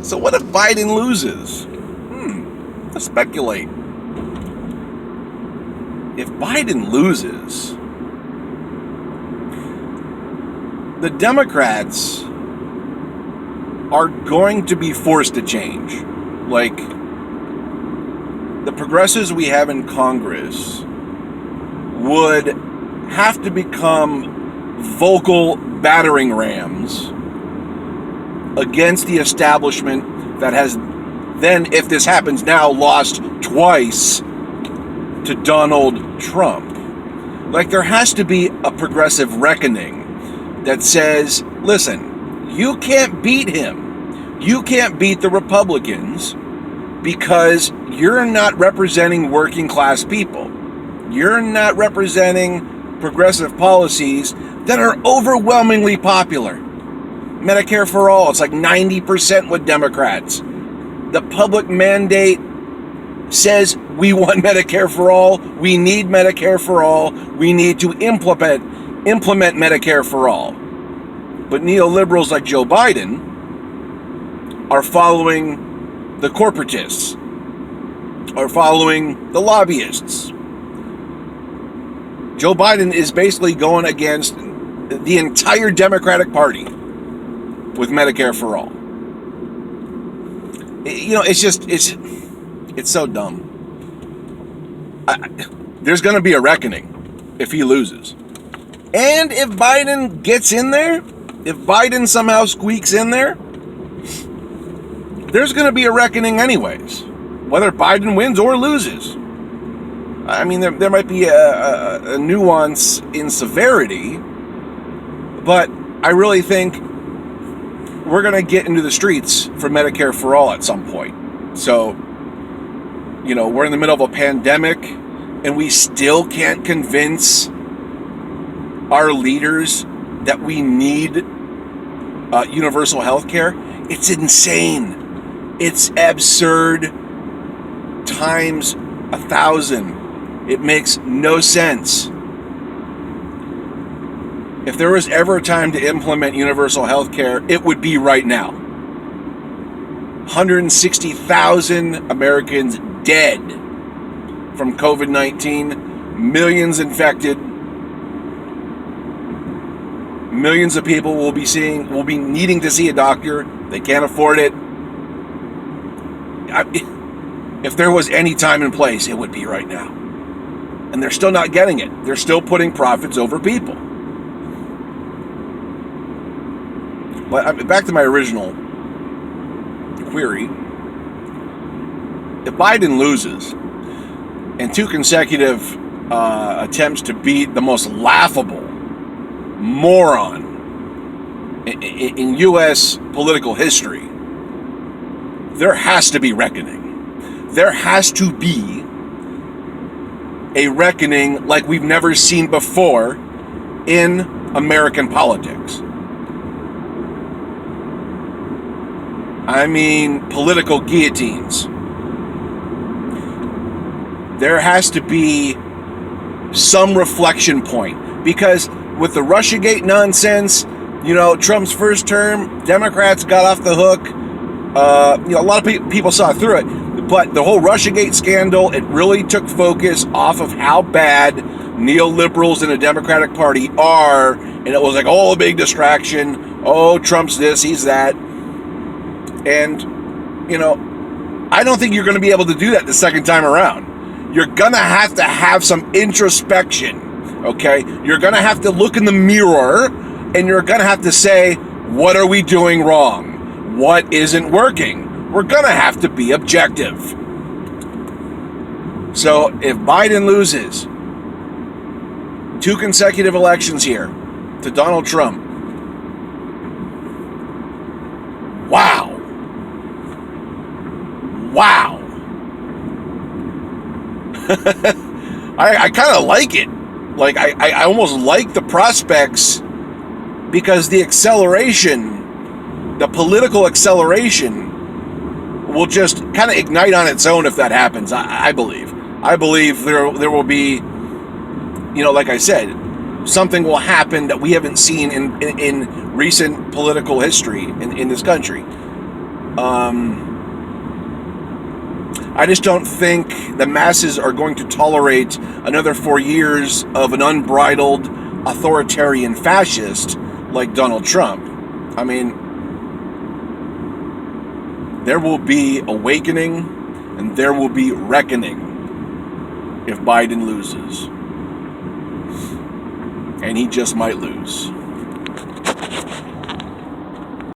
So what if Biden loses? Let's speculate. If Biden loses, the Democrats are going to be forced to change. Like, the progressives we have in Congress would have to become vocal battering rams against the establishment that has then, if this happens now, lost twice to Donald Trump. Like, there has to be a progressive reckoning that says, listen, you can't beat him. You can't beat the Republicans because you're not representing working class people. You're not representing progressive policies that are overwhelmingly popular. Medicare for all, it's like 90% with Democrats. The public mandate says we want Medicare for all. We need Medicare for all. We need to implement Medicare for all. But neoliberals like Joe Biden are following the corporatists, are following the lobbyists. Joe Biden is basically going against the entire Democratic Party with Medicare for all. You know, it's so dumb. There's going to be a reckoning if he loses. And if Biden gets in there, if Biden somehow squeaks in there, there's going to be a reckoning anyways, whether Biden wins or loses. I mean, there might be a nuance in severity, but I really think we're going to get into the streets for Medicare for all at some point. So, you know, we're in the middle of a pandemic and we still can't convince our leaders that we need universal health care. It's insane. It's absurd times 1,000. It makes no sense. If there was ever a time to implement universal health care, it would be right now. 160,000 Americans dead from COVID-19, millions infected, millions of people will be needing to see a doctor. They can't afford it. If there was any time and place, it would be right now. And they're still not getting it. They're still putting profits over people. But back to my original query. If Biden loses in 2 consecutive attempts to beat the most laughable moron in U.S. political history, there has to be reckoning. There has to be a reckoning like we've never seen before in American politics. I mean, political guillotines. There has to be some reflection point, because with the Russiagate nonsense, you know, Trump's first term, Democrats got off the hook. You know, a lot of people saw through it, but the whole Russiagate scandal, it really took focus off of how bad neoliberals in the Democratic Party are, and it was like, oh, a big distraction. Oh, Trump's this, he's that. And, you know, I don't think you're going to be able to do that the second time around. You're going to have some introspection, okay? You're going to have to look in the mirror, and you're going to have to say, what are we doing wrong? What isn't working? We're going to have to be objective. So if Biden loses 2 consecutive elections here to Donald Trump, wow. I kind of like it. Like, I almost like the prospects, because the acceleration, the political acceleration, will just kind of ignite on its own if that happens. I believe there will be, you know, like I said, something will happen that we haven't seen in recent political history in this country. I just don't think the masses are going to tolerate another 4 years of an unbridled authoritarian fascist like Donald Trump. I mean, there will be awakening and there will be reckoning if Biden loses. And he just might lose.